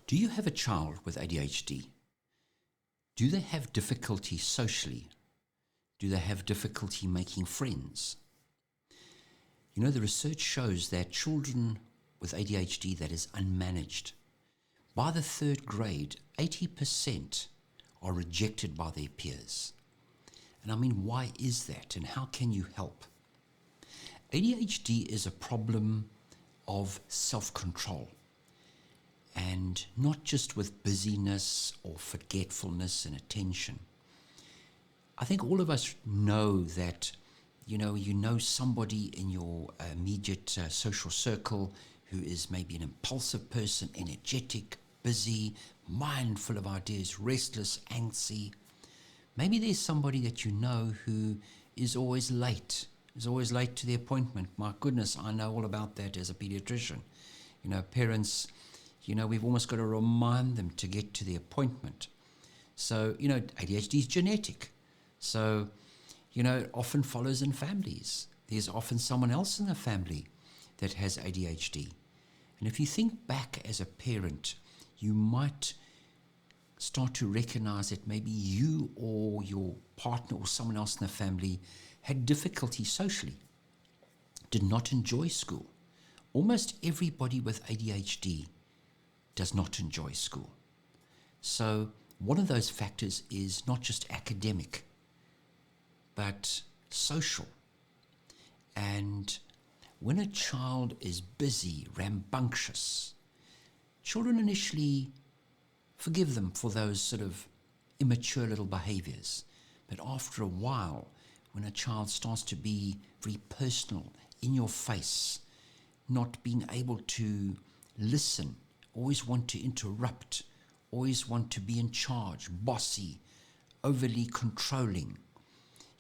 Do you have a child with ADHD? Do they have difficulty socially? Do they have difficulty making friends? You know, the research shows that children with ADHD that is unmanaged, by the third grade, 80% are rejected by their peers. And I mean, why is that? And how can you help? ADHD is a problem of self-control. And not just with busyness or forgetfulness and attention. I think all of us know that, you know somebody in your immediate social circle who is maybe an impulsive person, energetic, busy, mind full of ideas, restless, antsy. Maybe there's somebody that you know who is always late to the appointment. My goodness, I know all about that as a pediatrician. You know, parents, we've almost got to remind them to get to the appointment. So, ADHD is genetic. So, it often follows in families. There's often someone else in the family that has ADHD. And if you think back as a parent, you might start to recognize that maybe you or your partner or someone else in the family had difficulty socially, did not enjoy school. Almost everybody with ADHD does not enjoy school. So one of those factors is not just academic, but social. And when a child is busy, rambunctious, children initially forgive them for those sort of immature little behaviors. But after a while, when a child starts to be very personal, in your face, not being able to listen, always want to interrupt, always want to be in charge, bossy, overly controlling.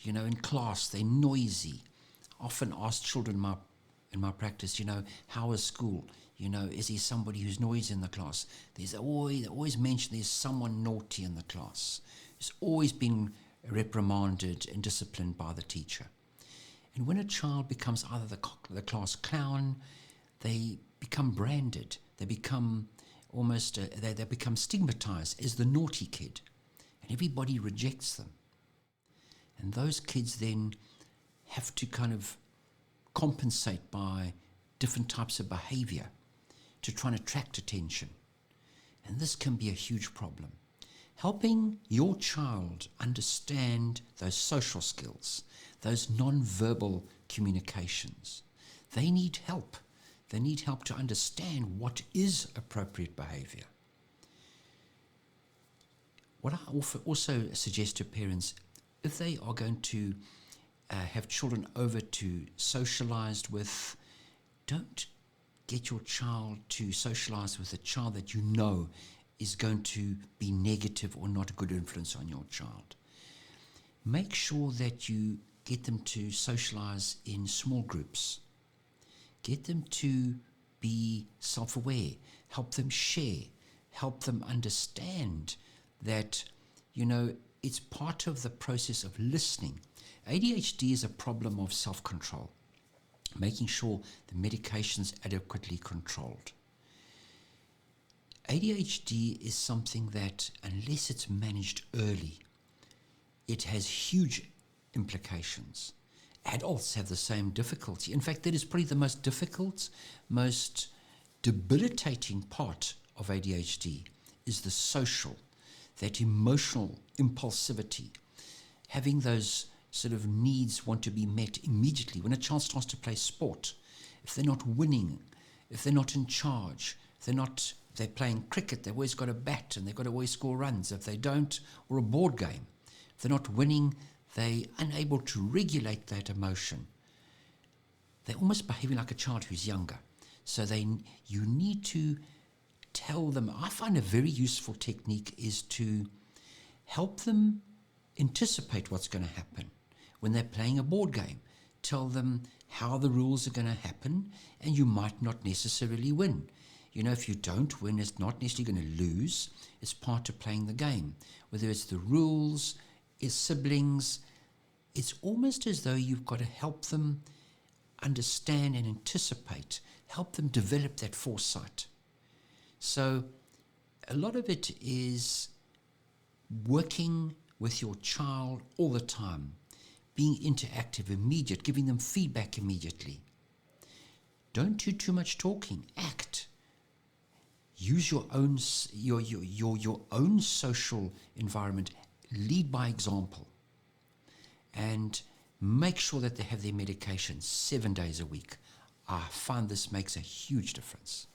In class, they're noisy. I often ask children in my practice, how is school? Is there somebody who's noisy in the class? They always mention there's someone naughty in the class. Who's always being reprimanded and disciplined by the teacher. And when a child becomes either the class clown, they become branded. They become almost, they become stigmatized as the naughty kid. And everybody rejects them. And those kids then have to kind of compensate by different types of behavior to try and attract attention. And this can be a huge problem. Helping your child understand those social skills, those non-verbal communications. They need help. They need help to understand what is appropriate behavior. What I also suggest to parents, if they are going to have children over to socialized with, don't get your child to socialize with a child that you know is going to be negative or not a good influence on your child. Make sure that you get them to socialize in small groups. Get them to be self-aware, help them share, help them understand that, it's part of the process of listening. ADHD is a problem of self-control, making sure the medication is adequately controlled. ADHD is something that, unless it's managed early, it has huge implications. Adults have the same difficulty. In fact, that is probably the most difficult, most debilitating part of ADHD is the social, that emotional impulsivity, having those sort of needs want to be met immediately. When a child starts to play sport, if they're not winning, if they're not in charge, if they're playing cricket, they've always got a bat and they've got to always score runs. If they don't, or a board game, if they're not winning, they're unable to regulate that emotion. They're almost behaving like a child who's younger. So you need to tell them. I find a very useful technique is to help them anticipate what's going to happen. When they're playing a board game, tell them how the rules are going to happen, and you might not necessarily win. If you don't win, it's not necessarily going to lose. It's part of playing the game. Whether it's the rules, it's siblings, it's almost as though you've got to help them understand and anticipate, help them develop that foresight. So a lot of it is working with your child all the time, being interactive, immediate, giving them feedback immediately. Don't do too much talking. Act. Use your own your own social environment. Lead by example, and make sure that they have their medication 7 days a week. I find this makes a huge difference.